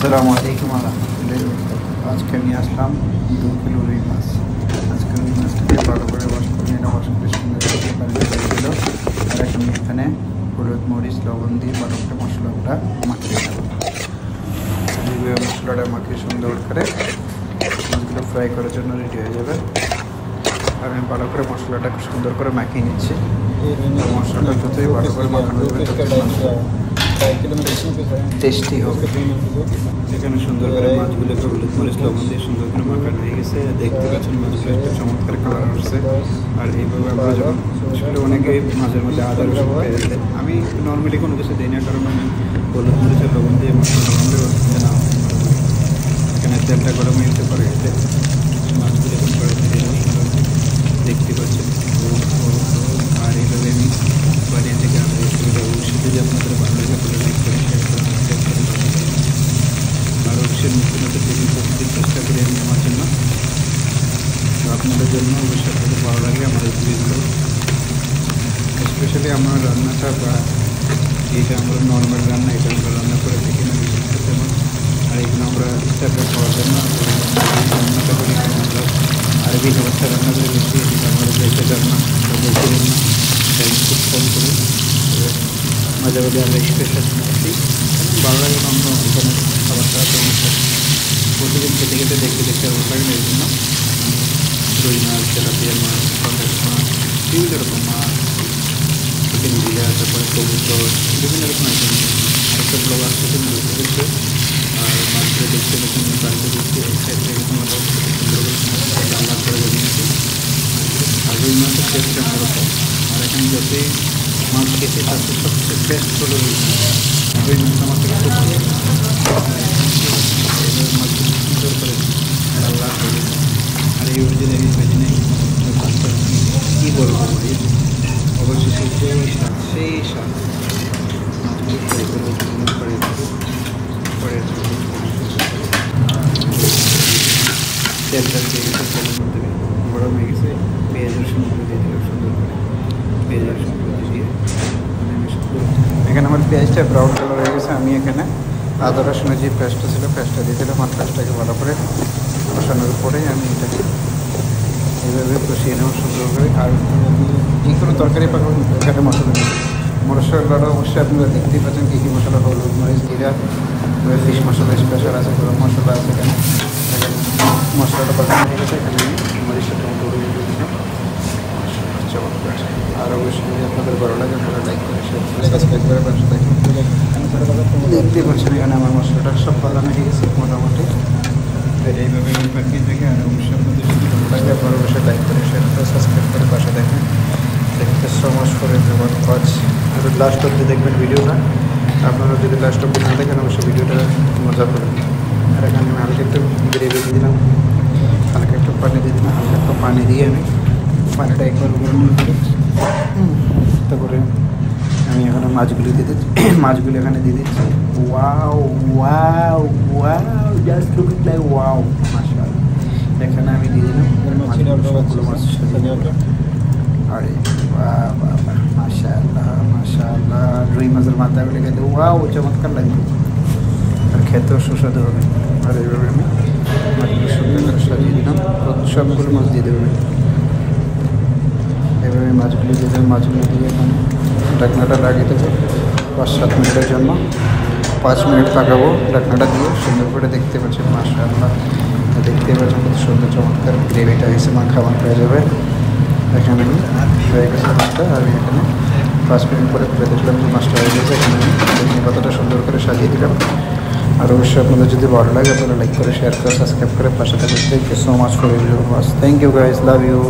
আসসালামু আলাইকুম রহমতুল্লাহ। আজকে নিয়ে আসলাম 2 কিলো রুই মাছ। আজকে রুই মাছটাকে ভালো করে ওয়াশ করে নিলাম, ওয়াশ করে সুন্দর করে পানি দিয়ে দিল। আর এখন এখানে হলুদ মরিচ লবণ দিয়ে ভালো করে মশলাটা মাখিয়ে দেবো। মশলাটা মাখিয়ে সুন্দর করে মাছগুলো ফ্রাই করার জন্য রেডি হয়ে যাবে। আমি ভালো করে মশলাটা সুন্দর করে মাখিয়ে নিচ্ছি। মশলাটা যতই ভালো করে মাখানো যাবে টেস্টি হবে। এখানে সুন্দর করে মাছগুলোকে হলুদ মরিচ লবণ দিয়ে সুন্দর করে মাখানো হয়ে গেছে। দেখতে পাচ্ছেন মাছগুলো একটা চমৎকার কালার আসছে। আর এইভাবে আমরা যখন আসলে অনেকেই মাঝের মধ্যে আদা রসুন পেয়ে দেয়, আমি নর্মালি কোনো কিছু দিই না, কারণ আমি হলুদ মরিচের লবণ দিয়ে মশলাটা বানালে না। এখানে তেলটা গরম হয়ে যেতে পারে, এতে মাছগুলো এখন করে দেখতে পাচ্ছেন। আর এইভাবে আমি বানিয়ে থেকে আমি অবশ্যই যদি আপনাদের ভালো লাগে তাহলে লাইক করে শেয়ার করে সাবস্ক্রাইব করে আর অবশ্যই নতুন নতুন ভিডিও করতে চেষ্টা করি আমি আমার জন্য। তো আপনাদের জন্য অবশ্যই আপনাদের ভালো লাগে আমার এই ভিডিওগুলো, স্পেশালি আমার রান্নাটা বা এইটা আমরা নর্মাল রান্না, এটা আমরা রান্না করে দেখি না বিশেষ করে। আর এগুলো আমরা স্টাফে খাওয়ার জন্য রান্নাটা করি। আমরা আরবি ব্যবস্থা রান্না করে বেশি, এটা আমাদের দেশের রান্না বা দেশের রান্না খুব কম করি। মাঝে মাঝে আমরা স্পেশাল আসি, ভালো লাগে অন্য ওখানে খাবারটা অনেকটা প্রতিদিন খেতে খেতে দেখতে দেখতে ভালো লাগে। এই জন্য রুই মাছ, তেলাপিয়া মাছ, পাঙ্গাস মাছ, বিভিন্ন রকম মাছ, চিকেন বিরিয়া, তারপরে কবুতর, বিভিন্ন রকম আইটেম। আরেকটা ব্লগ আসছে দেখতে, আর মাছগুলো দেখতে দেখতে বাড়িতে দেখতে এক সাইড থেকে সুন্দর করে রান্না করে বেরিয়েছি। আর রুই মাছের টেস্টটা অন্যরকম। আর এখানে যতই মাছ খেতে তার সবচেয়ে বেস্ট হলো রুই মাছ। রুই মাছটা আমার থেকে খুব ভালো লাগে। মাছগুলো সুন্দর করে রান্না করে, আর এই অরিজিনালি ভেজিনারি মাছটা কী বলবো ভাই, অবশ্যই সেই স্বাদ মাছগুলো ফ্রাই করে করে পরে তেলটা দিয়ে গেছে, তেলের মধ্যে গরম হয়ে গেছে। পেঁয়াজ রসুনগুলো দিয়ে দিলাম সুন্দর করে, পেঁয়াজ রসুনগুলো দিয়ে এখানে আমার পেঁয়াজটা ব্রাউন কালার হয়ে গেছে। আমি এখানে আদা রসুনের যে পেস্টটা ছিল পেস্টটা দিয়ে দিলাম। আর পেস্টটাকে ভালো করে কষানোর পরে আমি এটাকে এইভাবে কষিয়ে নেব সুন্দর করে। আর যে কোনো তরকারি পাকাবেন এখানে মশলা নেই, মশলাটা অবশ্যই আপনারা দেখতেই পাচ্ছেন কী কী মশলা, হলুদ মরিচ জিরা, ফিশ মশলা স্পেশাল আছে, গরম মশলা আছে। এখানে মশলাটা পাকানো হয়ে গেছে। এখানে আমি মরিচটা টমেটো দিয়ে দিলাম। চমৎকার। আর অবশ্যই যদি আপনাদের ভালো লাগে তাহলে লাইক করে শেয়ার করে সাবস্ক্রাইব করে পাশে থাকুন। দেখতে পাচ্ছেন এখানে আমার মশলাটা সব পাকানো হয়ে গেছে মোটামুটি। এইভাবে আমি পাকিয়ে থাকি। আর অবশ্যই আপনাদের যদি ভালো লাগে আপনারা অবশ্যই লাইক করে শেয়ার করে সাবস্ক্রাইব করে পাশে দেখেন। দেখতে সমাজ করে দেওয়ার কাজ। আর লাস্ট অব্দি দেখবেন ভিডিওটা। আপনারা যদি লাস্ট অব্দি না দেখেন অবশ্যই ভিডিওটা মজা করবেন। আর এখানে আমি হালকা একটু গ্রেভি দিয়ে দিলাম, হালকা একটু পানি দিয়ে দিলাম। হালকা একটু পানি দিয়ে আমি পানিটা একবার গরম করে তারপরে আমি এখানে মাছগুলি দিয়ে দিচ্ছি। মাছগুলি এখানে দিয়ে দিচ্ছি। Wow wow wow, just look like wow, মাশাআল্লাহ। এখানে আমি দিয়ে দিলাম সবগুলো মাছ। আরে বাহ বাহ বাহ, মাশাআল্লাহ মাশাআল্লাহ। রুই মাছের মাথাগুলি খেতে ওয়াও চমৎকার লাগবে, আর খেতেও সুস্বাদু হবে। আর এইভাবে আমি মাছগুলো সুন্দর করে সাজিয়ে দিলাম। সবগুলো মাছ দিয়ে দেবেন। এভাবে মাছগুলো দিয়ে দেবেন। মাছগুলো দিয়ে এখানে ঢাকনাটা লাগিয়ে দেবো 5-7 মিনিটের জন্য। 5 মিনিট পাকাবো ঢাকনাটা দিয়ে সুন্দর করে। দেখতে পাচ্ছেন মাশাআল্লাহ, দেখতে পাচ্ছেন কত সুন্দর চমৎকার গ্রেভিটা হয়েছে, মাখা হয়ে যাবে। এখানে আমি হয়ে গেছে মাছটা। আমি এখানে 5 মিনিট পরে ফেলে দেখলাম যে মাছটা হয়ে গেছে। এখানে আমি ধনে পাতাটা সুন্দর করে সাজিয়ে দিলাম। আর অবশ্যই আপনাদের যদি ভালো লাগে তাহলে লাইক করে শেয়ার করে সাবস্ক্রাইব করে পাশে থাকতে। Thank you so much for your watch. Thank you guys, love you.